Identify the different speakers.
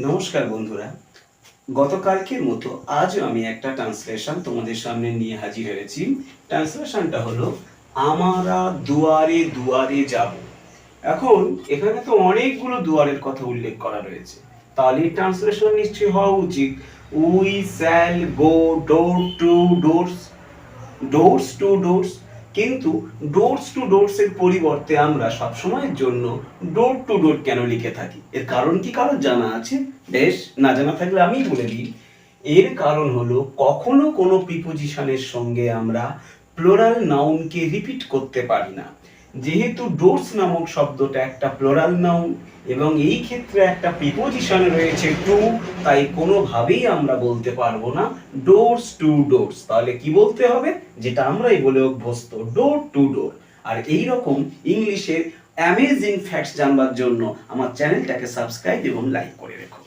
Speaker 1: নমস্কার বন্ধুরা, গতকালকের মতো আজও আমি একটা ট্রান্সলেশন তোমাদের সামনে নিয়ে হাজির হয়েছি। ট্রান্সলেশনটা হলো আমরা দুয়ারে দুয়ারে যাব। এখন এখানে তো অনেকগুলো দুয়ারের কথা উল্লেখ করা রয়েছে, তাহলে ট্রান্সলেশন নিশ্চয়ই হওয়া উচিত we shall go door to doors, doors two doors. কিন্তু ডোরস টু ডোরস এর পরিবর্তে আমরা সবসময়ের জন্য ডোর টু ডোর কেন লিখে থাকি? এর কারণ কি কারো জানা আছে? বেশ, না জানা থাকলে আমি বলে দিই। এর কারণ হলো কখনো কোনো প্রিপোজিশনের সঙ্গে আমরা প্লোরাল নাউনকে রিপিট করতে পারি না। যেহেতু ডোরস নামক শব্দটা একটা প্লোরাল নাউন এবং এই ক্ষেত্রে একটা প্রিপোজিশন রয়েছে টু, তাই কোনোভাবেই আমরা বলতে পারবো না ডোরস টু ডোরস। তাহলে কি বলতে হবে? যেটা আমরাই বলে অভ্যস্ত, ডোর টু ডোর। আর এই রকম ইংলিশের অ্যামেজিং ফ্যাক্টস জানবার জন্য আমার চ্যানেলটাকে সাবস্ক্রাইব এবং লাইক করে রেখো।